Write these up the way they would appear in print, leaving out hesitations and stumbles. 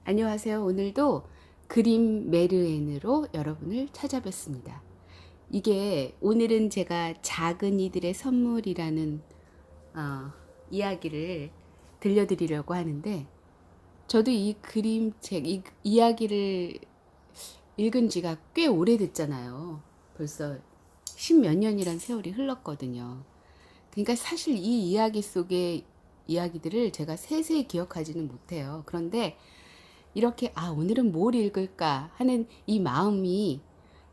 안녕하세요. 오늘도 그림 메르엔으로 여러분을 찾아뵙습니다. 이게 오늘은 제가 작은 이들의 선물이라는 이야기를 들려드리려고 하는데, 저도 이 그림책, 이 이야기를 읽은 지가 꽤 오래됐잖아요. 벌써 십몇 년이란 세월이 흘렀거든요. 그러니까 사실 이 이야기 속의 이야기들을 제가 세세히 기억하지는 못해요. 그런데 이렇게 오늘은 뭘 읽을까 하는 이 마음이,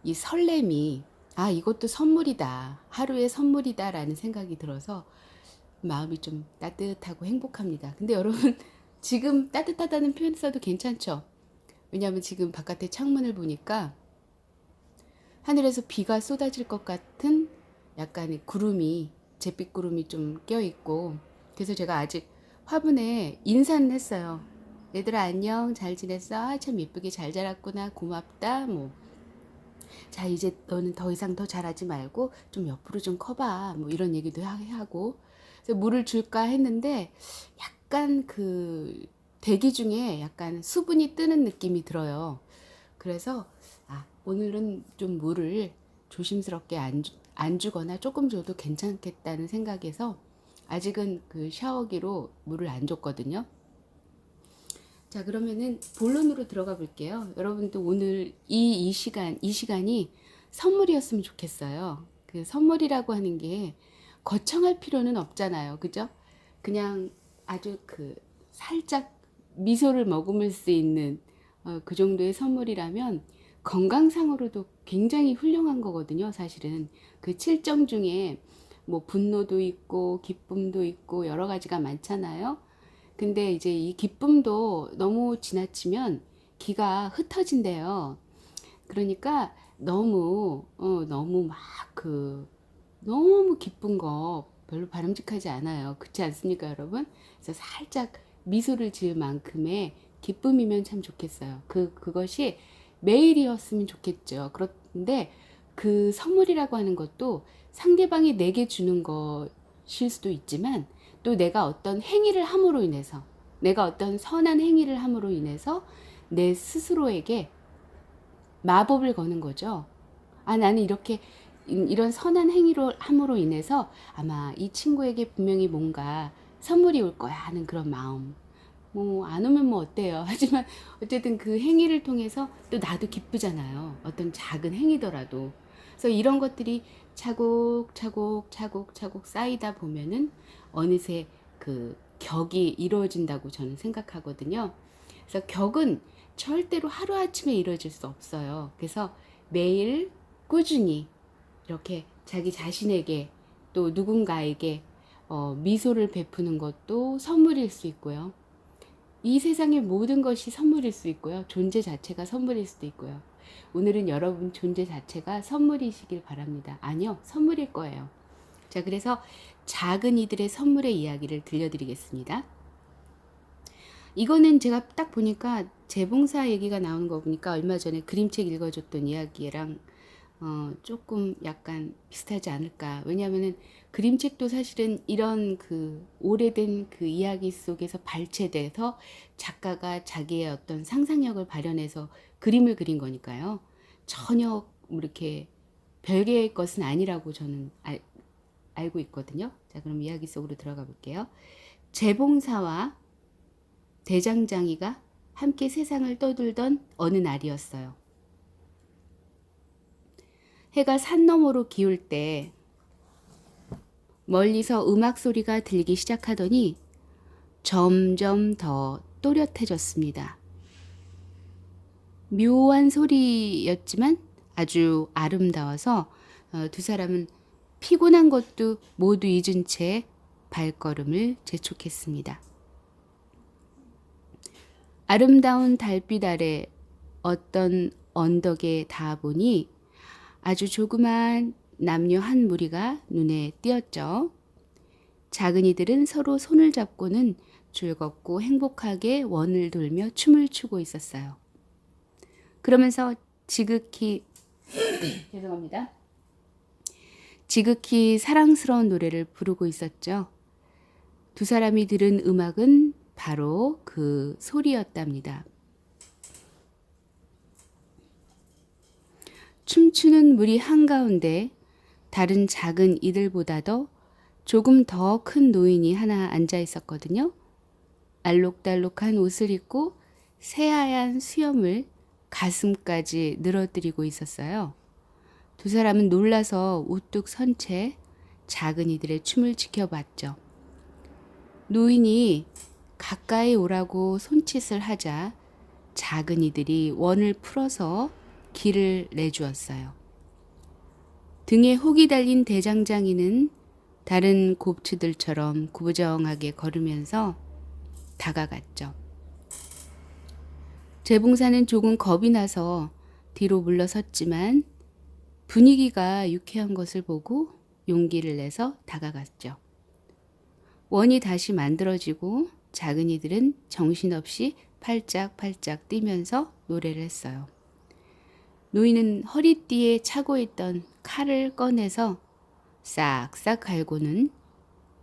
이 설렘이, 이것도 선물이다, 하루의 선물이다라는 생각이 들어서 마음이 좀 따뜻하고 행복합니다. 근데 여러분, 지금 따뜻하다는 표현 써도 괜찮죠? 왜냐하면 지금 바깥에 창문을 보니까 하늘에서 비가 쏟아질 것 같은 약간의 구름이, 잿빛 구름이 좀 껴있고, 그래서 제가 아직 화분에 인사는 했어요. 얘들아 안녕, 잘 지냈어? 참 예쁘게 잘 자랐구나, 고맙다. 자, 이제 너는 더 이상 더 자라지 말고 좀 옆으로 좀 커봐, 이런 얘기도 하고. 그래서 물을 줄까 했는데 약간 그 대기 중에 약간 수분이 뜨는 느낌이 들어요. 그래서 오늘은 좀 물을 조심스럽게 안 주거나 조금 줘도 괜찮겠다는 생각에서 아직은 그 샤워기로 물을 안 줬거든요. 자, 그러면은 본론으로 들어가 볼게요. 여러분도 오늘 이 시간이 선물이었으면 좋겠어요. 그 선물이라고 하는 게 거창할 필요는 없잖아요. 그죠? 그냥 아주 그 살짝 미소를 머금을 수 있는 그 정도의 선물이라면 건강상으로도 굉장히 훌륭한 거거든요. 사실은 그 칠정 중에 뭐 분노도 있고 기쁨도 있고 여러 가지가 많잖아요. 근데 이제 이 기쁨도 너무 지나치면 기가 흩어진대요. 그러니까 너무 막 너무 기쁜 거 별로 바람직하지 않아요. 그렇지 않습니까, 여러분? 그래서 살짝 미소를 지을 만큼의 기쁨이면 참 좋겠어요. 그것이 매일이었으면 좋겠죠. 그런데 그 선물이라고 하는 것도 상대방이 내게 주는 것일 수도 있지만, 또 내가 어떤 행위를 함으로 인해서, 내가 어떤 선한 행위를 함으로 인해서 내 스스로에게 마법을 거는 거죠. 나는 이렇게 이런 선한 행위로 함으로 인해서 아마 이 친구에게 분명히 뭔가 선물이 올 거야 하는 그런 마음. 안 오면 뭐 어때요? 하지만 어쨌든 그 행위를 통해서 또 나도 기쁘잖아요. 어떤 작은 행위더라도. 그래서 이런 것들이 차곡차곡 쌓이다 보면은 어느새 그 격이 이루어진다고 저는 생각하거든요. 그래서 격은 절대로 하루아침에 이루어질 수 없어요. 그래서 매일 꾸준히 이렇게 자기 자신에게 또 누군가에게 미소를 베푸는 것도 선물일 수 있고요. 이 세상의 모든 것이 선물일 수 있고요. 존재 자체가 선물일 수도 있고요. 오늘은 여러분 존재 자체가 선물이시길 바랍니다. 아니요, 선물일 거예요. 자, 그래서 작은 이들의 선물의 이야기를 들려드리겠습니다. 이거는 제가 딱 보니까 재봉사 얘기가 나오는 거 보니까 얼마 전에 그림책 읽어줬던 이야기랑 조금 약간 비슷하지 않을까. 왜냐하면은 그림책도 사실은 이런 그 오래된 그 이야기 속에서 발췌돼서 작가가 자기의 어떤 상상력을 발현해서 그림을 그린 거니까요. 전혀 이렇게 별개의 것은 아니라고 저는 알고 있거든요. 자, 그럼 이야기 속으로 들어가 볼게요. 재봉사와 대장장이가 함께 세상을 떠돌던 어느 날이었어요. 해가 산 너머로 기울 때 멀리서 음악 소리가 들리기 시작하더니 점점 더 또렷해졌습니다. 묘한 소리였지만 아주 아름다워서 두 사람은 피곤한 것도 모두 잊은 채 발걸음을 재촉했습니다. 아름다운 달빛 아래 어떤 언덕에 닿아 보니 아주 조그만 남녀 한 무리가 눈에 띄었죠. 작은이들은 서로 손을 잡고는 즐겁고 행복하게 원을 돌며 춤을 추고 있었어요. 그러면서 죄송합니다. 지극히 사랑스러운 노래를 부르고 있었죠. 두 사람이 들은 음악은 바로 그 소리였답니다. 춤추는 무리 한가운데 다른 작은 이들보다도 조금 더 큰 노인이 하나 앉아 있었거든요. 알록달록한 옷을 입고 새하얀 수염을 가슴까지 늘어뜨리고 있었어요. 두 사람은 놀라서 우뚝 선 채 작은 이들의 춤을 지켜봤죠. 노인이 가까이 오라고 손짓을 하자 작은 이들이 원을 풀어서 길을 내주었어요. 등에 혹이 달린 대장장이는 다른 곱추들처럼 구부정하게 걸으면서 다가갔죠. 재봉사는 조금 겁이 나서 뒤로 물러섰지만 분위기가 유쾌한 것을 보고 용기를 내서 다가갔죠. 원이 다시 만들어지고 작은 이들은 정신없이 팔짝팔짝 뛰면서 노래를 했어요. 노인은 허리띠에 차고 있던 칼을 꺼내서 싹싹 갈고는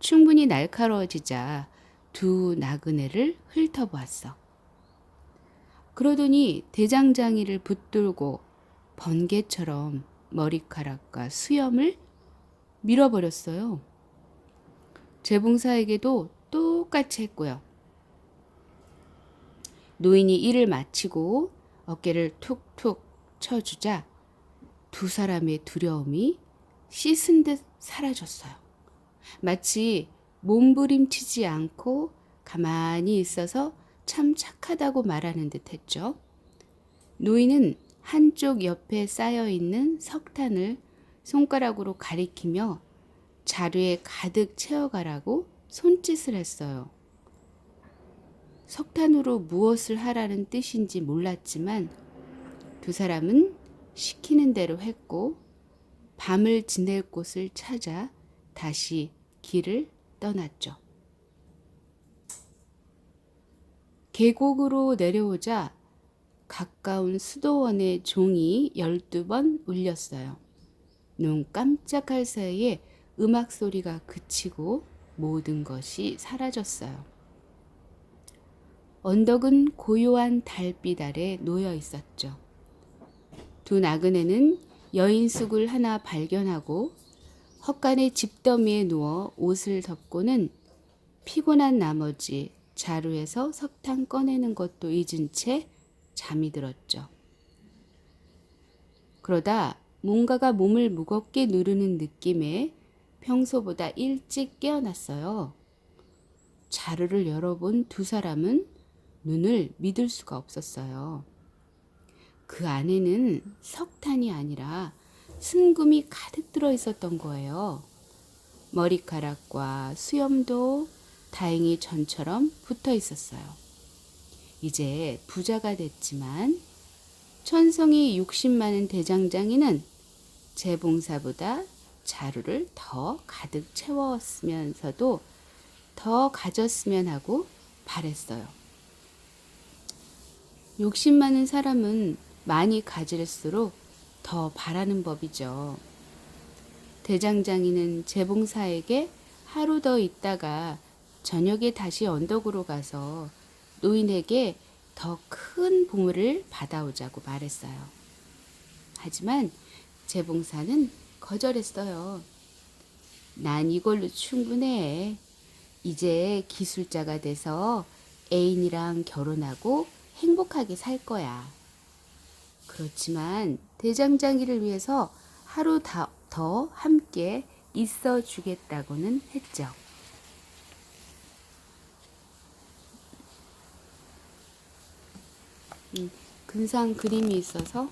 충분히 날카로워지자 두 나그네를 훑어보았어. 그러더니 대장장이를 붙들고 번개처럼 머리카락과 수염을 밀어버렸어요. 재봉사에게도 똑같이 했고요. 노인이 일을 마치고 어깨를 툭툭 쳐주자 두 사람의 두려움이 씻은 듯 사라졌어요. 마치 몸부림치지 않고 가만히 있어서 참 착하다고 말하는 듯 했죠. 노인은 한쪽 옆에 쌓여있는 석탄을 손가락으로 가리키며 자루에 가득 채워가라고 손짓을 했어요. 석탄으로 무엇을 하라는 뜻인지 몰랐지만 두 사람은 시키는 대로 했고 밤을 지낼 곳을 찾아 다시 길을 떠났죠. 계곡으로 내려오자 가까운 수도원의 종이 12번 울렸어요. 눈 깜짝할 사이에 음악 소리가 그치고 모든 것이 사라졌어요. 언덕은 고요한 달빛 아래 놓여 있었죠. 두 나그네는 여인숙을 하나 발견하고 헛간의 집더미에 누워 옷을 덮고는 피곤한 나머지 자루에서 석탄 꺼내는 것도 잊은 채 잠이 들었죠. 그러다 뭔가가 몸을 무겁게 누르는 느낌에 평소보다 일찍 깨어났어요. 자루를 열어본 두 사람은 눈을 믿을 수가 없었어요. 그 안에는 석탄이 아니라 순금이 가득 들어 있었던 거예요. 머리카락과 수염도 다행히 전처럼 붙어 있었어요. 이제 부자가 됐지만 천성이 욕심 많은 대장장이는 재봉사보다 자루를 더 가득 채웠으면서도 더 가졌으면 하고 바랬어요. 욕심 많은 사람은 많이 가질수록 더 바라는 법이죠. 대장장이는 재봉사에게 하루 더 있다가 저녁에 다시 언덕으로 가서 노인에게 더 큰 보물을 받아오자고 말했어요. 하지만 재봉사는 거절했어요. 난 이걸로 충분해. 이제 기술자가 돼서 애인이랑 결혼하고 행복하게 살 거야. 그렇지만 대장장이를 위해서 하루 더 함께 있어 주겠다고는 했죠. 근사한 그림이 있어서